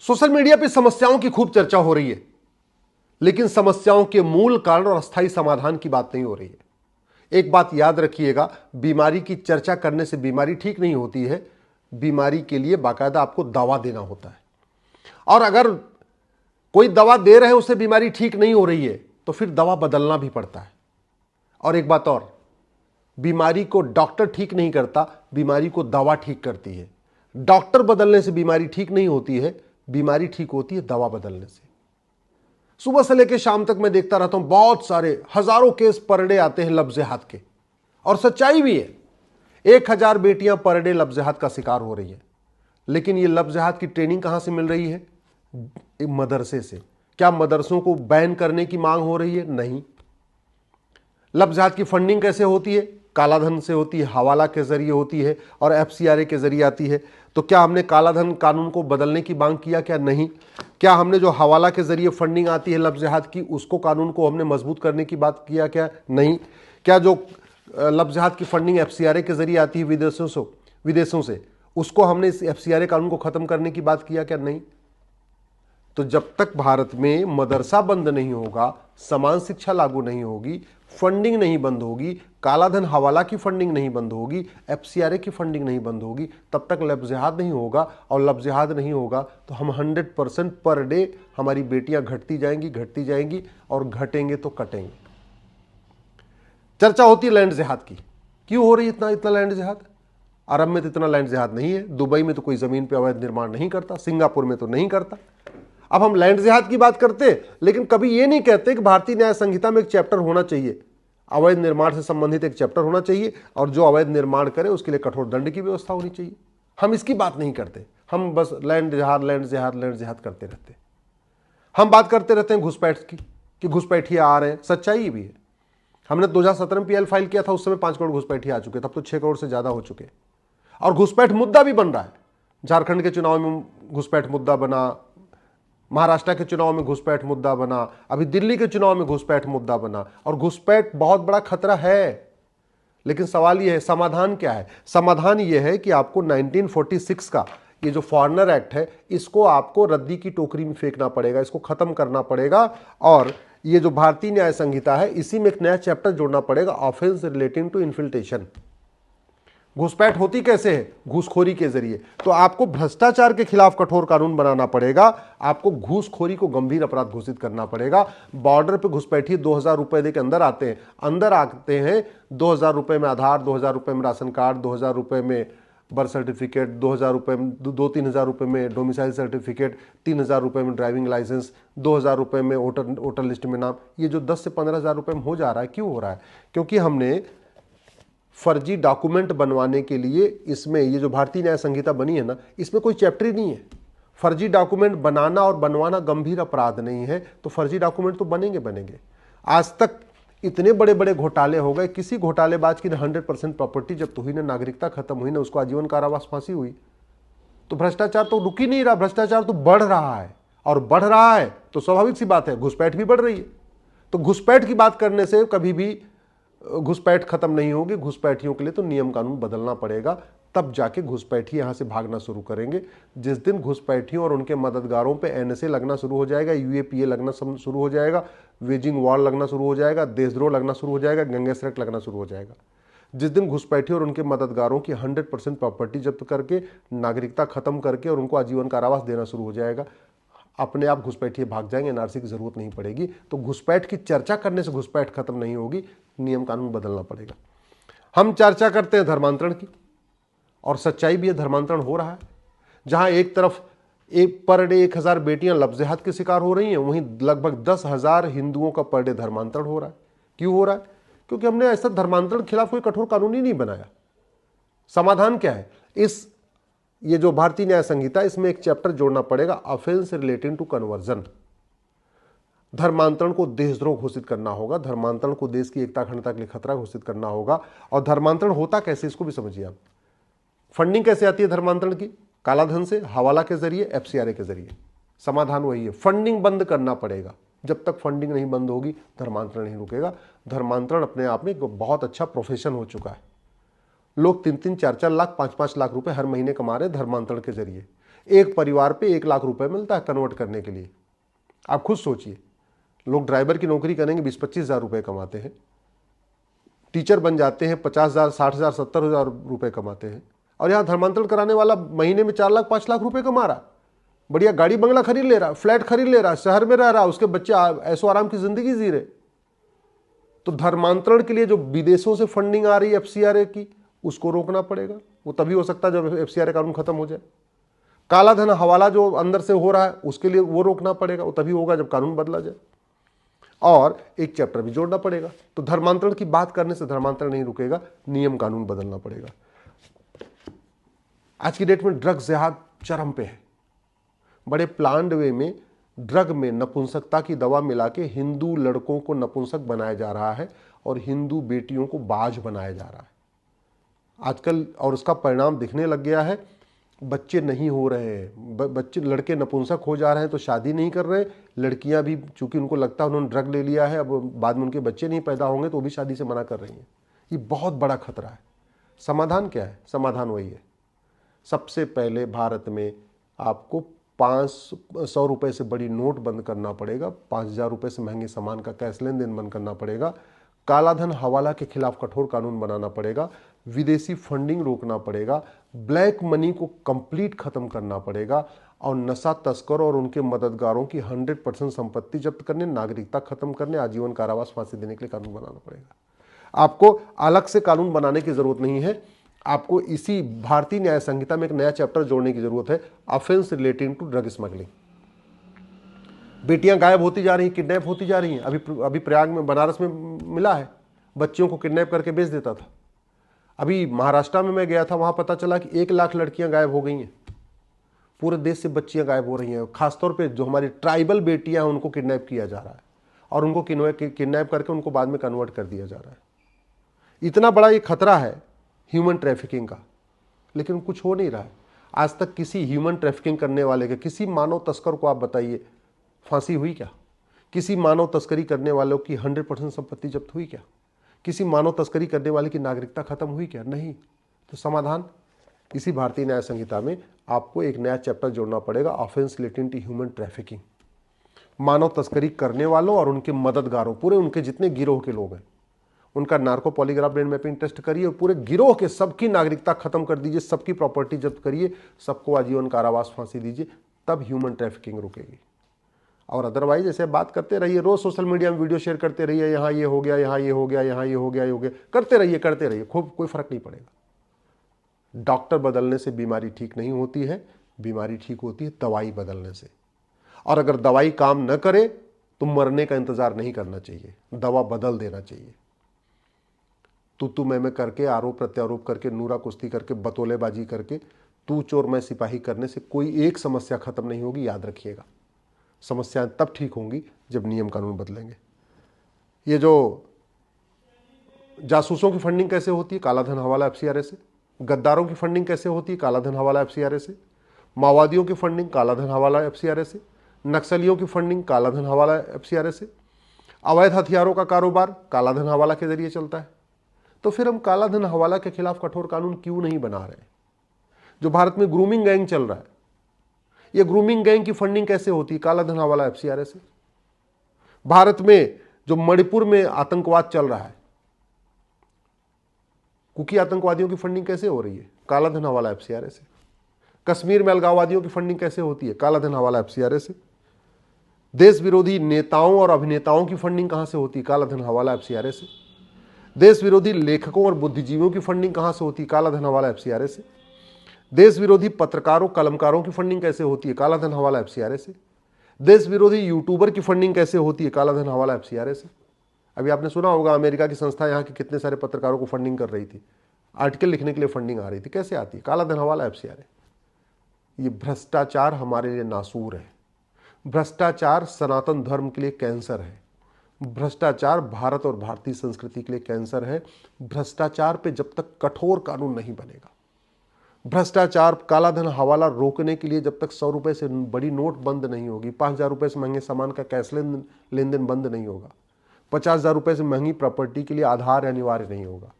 Social media पे समस्याओं की खूब चर्चा हो रही है, लेकिन समस्याओं के मूल कारण और अस्थायी समाधान की बात नहीं हो रही है। एक बात याद रखिएगा, बीमारी की चर्चा करने से बीमारी ठीक नहीं होती है। बीमारी के लिए बाकायदा आपको दवा देना होता है, और अगर कोई दवा दे रहे हैं उससे बीमारी ठीक नहीं हो रही है तो फिर दवा बदलना भी पड़ता है। और एक बात और, बीमारी को डॉक्टर ठीक नहीं करता, बीमारी को दवा ठीक करती है। डॉक्टर बदलने से बीमारी ठीक नहीं होती है, बीमारी ठीक होती है दवा बदलने से। सुबह से लेकर शाम तक मैं देखता रहता हूं, बहुत सारे हजारों केस पर डे आते हैं लफ्ज हाथ के, और सच्चाई भी है। 1000 बेटियां पर डे लफ्ज हाथ का शिकार हो रही है। लेकिन ये लफ्ज हाथ की ट्रेनिंग कहां से मिल रही है? मदरसे से। क्या मदरसों को बैन करने की मांग हो रही है? नहीं। लफ्ज हाथ की फंडिंग कैसे होती है? कालाधन से होती है, हवाला के जरिए होती है और एफसीआरए के जरिए आती है। तो क्या हमने कालाधन कानून को बदलने की मांग किया? क्या नहीं। क्या हमने जो हवाला के जरिए फंडिंग आती है लफ्ज हाथ की, उसको कानून को हमने मजबूत करने की बात किया? क्या नहीं। क्या जो लफ्ज हाथ की फंडिंग एफसीआरए के जरिए आती है विदेशों से, उसको हमने इस एफसीआरए कानून को खत्म करने की बात किया? क्या नहीं। तो जब तक भारत में मदरसा बंद नहीं होगा, समान शिक्षा लागू नहीं होगी, फंडिंग नहीं बंद होगी, कालाधन हवाला की फंडिंग नहीं बंद होगी, एफसीआरए की फंडिंग नहीं बंद होगी, तब तक लफ्ज़ जिहाद नहीं होगा। और लफ्ज़ जिहाद नहीं होगा तो हम 100% पर डे हमारी बेटियां घटती जाएंगी और घटेंगे तो कटेंगे। चर्चा होती है लैंड जिहाद की, क्यों हो रही है इतना लैंड जिहाद? अरब में तो इतना लैंड जिहाद नहीं है, दुबई में तो कोई जमीन पर अवैध निर्माण नहीं करता, सिंगापुर में तो नहीं करता। अब हम लैंड जिहाद की बात करते, लेकिन कभी यह नहीं कहते कि भारतीय न्याय संहिता में एक चैप्टर होना चाहिए, अवैध निर्माण से संबंधित एक चैप्टर होना चाहिए, और जो अवैध निर्माण करे उसके लिए कठोर दंड की व्यवस्था होनी चाहिए। हम इसकी बात नहीं करते, हम बस लैंड जिहाद करते रहते। हम बात करते रहते हैं घुसपैठ की, कि घुसपैठिए आ रहे हैं। सच्चाई भी है, हमने 2017 में पीएल फाइल किया था, उस समय 5 करोड़ घुसपैठिए आ चुके, तब तो 6 करोड़ से ज्यादा हो चुके, और घुसपैठ मुद्दा भी बन रहा है। झारखंड के चुनाव में घुसपैठ मुद्दा बना, महाराष्ट्र के चुनाव में घुसपैठ मुद्दा बना, अभी दिल्ली के चुनाव में घुसपैठ मुद्दा बना। और घुसपैठ बहुत बड़ा खतरा है, लेकिन सवाल यह है समाधान क्या है? समाधान यह है कि आपको 1946 का ये जो फॉरेनर एक्ट है, इसको आपको रद्दी की टोकरी में फेंकना पड़ेगा, इसको खत्म करना पड़ेगा। और ये जो भारतीय न्याय संहिता है, इसी में एक नया चैप्टर जोड़ना पड़ेगा, ऑफेंस रिलेटिंग टू इन्फिल्ट्रेशन। घुसपैठ होती कैसे है? घूसखोरी के जरिए। तो आपको भ्रष्टाचार के खिलाफ कठोर कानून बनाना पड़ेगा, आपको घूसखोरी को गंभीर अपराध घोषित करना पड़ेगा। बॉर्डर पे घुसपैठिए 2000 रुपए दे के अंदर आते हैं 2000 रुपए में आधार, 2000 रुपए में राशन कार्ड, 2000 रुपए में बर्थ सर्टिफिकेट, 2000 रुपए में 2-3 हजार रुपए में डोमिसाइल सर्टिफिकेट, 3000 रुपए में ड्राइविंग लाइसेंस, 2000 रुपए में वोटर लिस्ट में नाम। ये जो 10 से 15 हजार रुपए में हो जा रहा है, क्यों हो रहा है? क्योंकि हमने फर्जी डॉक्यूमेंट बनवाने के लिए, इसमें ये जो भारतीय न्याय संहिता बनी है ना, इसमें कोई चैप्टर ही नहीं है। फर्जी डॉक्यूमेंट बनाना और बनवाना गंभीर अपराध नहीं है, तो फर्जी डॉक्यूमेंट तो बनेंगे। आज तक इतने बड़े बड़े घोटाले हो गए, किसी घोटालेबाज की 100% प्रॉपर्टी जब्त हुई, ना नागरिकता खत्म हुई, ना उसको आजीवन कारावास फांसी हुई। तो भ्रष्टाचार तो रुक ही नहीं रहा, भ्रष्टाचार तो बढ़ रहा है, और बढ़ रहा है तो स्वाभाविक सी बात है घुसपैठ भी बढ़ रही है। तो घुसपैठ की बात करने से कभी भी घुसपैठ खत्म नहीं होगी। घुसपैठियों के लिए तो नियम कानून बदलना पड़ेगा, तब जाके घुसपैठी यहां से भागना शुरू करेंगे। जिस दिन घुसपैठियों और उनके मददगारों पे एनएसए लगना शुरू हो जाएगा, यूएपीए लगना शुरू हो जाएगा, वेजिंग वॉर लगना शुरू हो जाएगा, देशद्रोह लगना शुरू हो जाएगा, गैंगस्टर एक्ट लगना शुरू हो जाएगा। जिस दिन घुसपैठियों और उनके मददगारों की 100% प्रॉपर्टी जब्त करके, नागरिकता खत्म करके और उनको आजीवन कारावास देना शुरू हो जाएगा, अपने आप घुसपैठिए भाग जाएंगे, एनआरसी की जरूरत नहीं पड़ेगी। तो घुसपैठ की चर्चा करने से घुसपैठ खत्म नहीं होगी, नियम कानून बदलना पड़ेगा। हम चर्चा करते हैं धर्मांतरण की, और सच्चाई भी है धर्मांतरण हो रहा है। जहां एक तरफ एक पर डे 1000 बेटियां लफ्ज़ जिहाद के शिकार हो रही हैं, वहीं लगभग 10,000 हिंदुओं का पर डे धर्मांतरण हो रहा है। क्यों हो रहा है? क्योंकि हमने ऐसा धर्मांतरण के खिलाफ कोई कठोर कानून ही नहीं बनाया। समाधान क्या है? ये जो भारतीय न्याय संहिता, इसमें एक चैप्टर जोड़ना पड़ेगा, ऑफेंस रिलेटिंग टू कन्वर्जन। धर्मांतरण को देशद्रोह घोषित करना होगा, धर्मांतरण को देश की एकता अखंडता के लिए खतरा घोषित करना होगा। और धर्मांतरण होता कैसे, इसको भी समझिए आप। फंडिंग कैसे आती है धर्मांतरण की? कालाधन से, हवाला के जरिए, एफसीआरए के जरिए। समाधान वही है, फंडिंग बंद करना पड़ेगा। जब तक फंडिंग नहीं बंद होगी, धर्मांतरण नहीं रुकेगा। धर्मांतरण अपने आप में एक बहुत अच्छा प्रोफेशन हो चुका है। लोग 3-3, 4-4 लाख, 5-5 लाख रुपए हर महीने कमा रहे हैं धर्मांतरण के जरिए। एक परिवार पे 1 लाख रुपए मिलता है कन्वर्ट करने के लिए। आप खुद सोचिए, लोग ड्राइवर की नौकरी करेंगे 20-25 हज़ार रुपए कमाते हैं, टीचर बन जाते हैं 50,000, 60,000, 70,000 रुपए कमाते हैं, और यहाँ धर्मांतरण कराने वाला महीने में 4 लाख 5 लाख रुपए कमा रहा, बढ़िया गाड़ी बंगला खरीद ले रहा, फ्लैट खरीद ले रहा, शहर में रह रहा, उसके बच्चे ऐशो आराम की जिंदगी जी रहे। तो धर्मांतरण के लिए जो विदेशों से फंडिंग आ रही है एफसीआरए की, उसको रोकना पड़ेगा। वो तभी हो सकता है जब एफसीआरए कानून खत्म हो जाए। काला धन हवाला जो अंदर से हो रहा है उसके लिए वो रोकना पड़ेगा, वो तभी होगा जब कानून बदला जाए। और एक चैप्टर भी जोड़ना पड़ेगा। तो धर्मांतरण की बात करने से धर्मांतरण नहीं रुकेगा, नियम कानून बदलना पड़ेगा। आज की डेट में ड्रग्स जिहाद चरम पे है। बड़े प्लान्ड वे में ड्रग में नपुंसकता की दवा मिला के हिंदू लड़कों को नपुंसक बनाया जा रहा है और हिंदू बेटियों को बाज बनाया जा रहा है आजकल। और उसका परिणाम दिखने लग गया है, बच्चे नहीं हो रहे हैं, बच्चे लड़के नपुंसक हो जा रहे हैं तो शादी नहीं कर रहे। लड़कियां भी चूंकि उनको लगता है उन्होंने ड्रग ले लिया है, अब बाद में उनके बच्चे नहीं पैदा होंगे तो वो भी शादी से मना कर रही हैं। ये बहुत बड़ा खतरा है। समाधान क्या है? समाधान वही है, सबसे पहले भारत में आपको 500 रुपये से बड़ी नोट बंद करना पड़ेगा, 5,000 रुपये से महंगे सामान का कैश लेन देन बंद करना पड़ेगा, कालाधन हवाला के खिलाफ कठोर कानून बनाना पड़ेगा, विदेशी फंडिंग रोकना पड़ेगा, ब्लैक मनी को कंप्लीट खत्म करना पड़ेगा, और नशा तस्कर और उनके मददगारों की 100% संपत्ति जब्त करने, नागरिकता खत्म करने, आजीवन कारावास फांसी देने के लिए कानून बनाना पड़ेगा। आपको अलग से कानून बनाने की जरूरत नहीं है, आपको इसी भारतीय न्याय संहिता में एक नया चैप्टर जोड़ने की जरूरत है, offence relating to drug smuggling. बेटियां गायब होती जा रही हैं, किडनैप होती जा रही हैं। अभी प्रयाग में, बनारस में मिला है, बच्चियों को किडनैप करके बेच देता था। अभी महाराष्ट्र में मैं गया था, वहां पता चला कि 1 लाख लड़कियां गायब हो गई हैं। पूरे देश से बच्चियां गायब हो रही हैं, खासतौर पे जो हमारी ट्राइबल बेटियां हैं उनको किडनैप किया जा रहा है और उनको किडनैप करके उनको बाद में कन्वर्ट कर दिया जा रहा है। इतना बड़ा ये खतरा है ह्यूमन ट्रैफिकिंग का, लेकिन कुछ हो नहीं रहा है। आज तक किसी ह्यूमन ट्रैफिकिंग करने वाले के, किसी मानव तस्कर को आप बताइए फांसी हुई क्या? किसी मानव तस्करी करने वालों की 100% संपत्ति जब्त हुई क्या? किसी मानव तस्करी करने वाले की नागरिकता खत्म हुई क्या? नहीं। तो समाधान इसी भारतीय न्याय संहिता में आपको एक नया चैप्टर जोड़ना पड़ेगा, offence relating to human trafficking. मानव तस्करी करने वालों और उनके मददगारों, पूरे उनके जितने गिरोह के लोग हैं, उनका narco polygraph brain mapping test करिए, पूरे गिरोह के सबकी नागरिकता खत्म कर दीजिए, सबकी प्रॉपर्टी जब्त करिए, सबको आजीवन कारावास फांसी दीजिए, तब ह्यूमन ट्रैफिकिंग रुकेगी। और अदरवाइज ऐसे बात करते रहिए, रोज सोशल मीडिया में वीडियो शेयर करते रहिए, यहाँ ये हो गया, यहाँ ये हो गया, यहाँ ये हो गया, ये हो गया, करते रहिए, खूब कोई फर्क नहीं पड़ेगा। डॉक्टर बदलने से बीमारी ठीक नहीं होती है, बीमारी ठीक होती है दवाई बदलने से। और अगर दवाई काम न करे तो मरने का इंतजार नहीं करना चाहिए, दवा बदल देना चाहिए। तू मैं करके, आरोप प्रत्यारोप करके, नूरा कुश्ती करके, बतौलेबाजी करके, तू चोर मैं सिपाही करने से कोई एक समस्या खत्म नहीं होगी। याद रखिएगा, समस्याएं तब ठीक होंगी जब नियम कानून बदलेंगे। ये जो जासूसों की फंडिंग कैसे होती है? कालाधन हवाला एफसीआरए से। गद्दारों की फंडिंग कैसे होती है? कालाधन हवाला एफसीआरए से। माओवादियों की फंडिंग कालाधन हवाला एफसीआरए से। नक्सलियों की फंडिंग कालाधन हवाला एफसीआरए से। अवैध हथियारों का कारोबार कालाधन हवाला के जरिए चलता है। तो फिर हम कालाधन हवाला के खिलाफ कठोर कानून क्यों नहीं बना रहे? जो भारत में ग्रूमिंग गैंग चल रहा है, ये ग्रूमिंग गैंग की फंडिंग कैसे होती है? कालाधन हवाला एफसीआरए से। भारत में जो मणिपुर में आतंकवाद चल रहा है, कुकी आतंकवादियों की फंडिंग कैसे हो रही है? कालाधन हवाला एफसीआरए से। कश्मीर में अलगाववादियों की फंडिंग कैसे होती है? कालाधन हवाला एफसीआरए से। देश विरोधी नेताओं और अभिनेताओं की फंडिंग कहां से होती है? कालाधन हवाला एफसीआरए से। देश विरोधी लेखकों और बुद्धिजीवियों की फंडिंग कहां से होती है? कालाधन हवाला एफसीआरए से। देश विरोधी पत्रकारों, कलमकारों की फंडिंग कैसे होती है? कालाधन हवाला एफसीआरए से। देश विरोधी यूट्यूबर की फंडिंग कैसे होती है? कालाधन हवाला एफसीआरए से। अभी आपने सुना होगा अमेरिका की संस्था यहाँ के कितने सारे पत्रकारों को फंडिंग कर रही थी, आर्टिकल लिखने के लिए फंडिंग आ रही थी। कैसे आती है? कालाधन हवाला एफसीआरए। ये भ्रष्टाचार हमारे लिए नासूर है। भ्रष्टाचार सनातन धर्म के लिए कैंसर है। भ्रष्टाचार भारत और भारतीय संस्कृति के लिए कैंसर है। भ्रष्टाचार पे जब तक कठोर कानून नहीं बनेगा, भ्रष्टाचार, कालाधन हवाला रोकने के लिए जब तक 100 रुपए से बड़ी नोट बंद नहीं होगी, 5,000 रुपए से महंगे सामान का कैश लेन देन बंद नहीं होगा, 50,000 रुपए से महंगी प्रॉपर्टी के लिए आधार अनिवार्य नहीं होगा,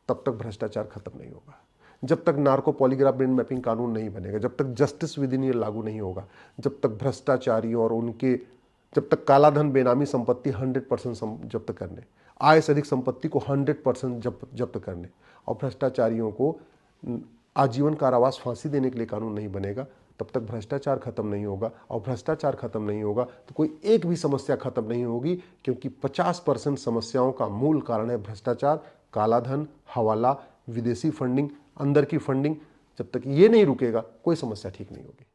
तब तक भ्रष्टाचार खत्म नहीं होगा। जब तक नार्को पॉलीग्राफ ब्रेन मैपिंग कानून नहीं बनेगा, जब तक जस्टिस विद इन ये लागू नहीं होगा, जब तक भ्रष्टाचारियों और उनके, जब तक कालाधन बेनामी संपत्ति 100% जब्त करने, आय से अधिक संपत्ति को 100% जब्त करने और भ्रष्टाचारियों को आजीवन कारावास फांसी देने के लिए कानून नहीं बनेगा, तब तक भ्रष्टाचार खत्म नहीं होगा। और भ्रष्टाचार खत्म नहीं होगा तो कोई एक भी समस्या खत्म नहीं होगी, क्योंकि 50% समस्याओं का मूल कारण है भ्रष्टाचार, कालाधन, हवाला, विदेशी फंडिंग, अंदर की फंडिंग। जब तक ये नहीं रुकेगा कोई समस्या ठीक नहीं होगी।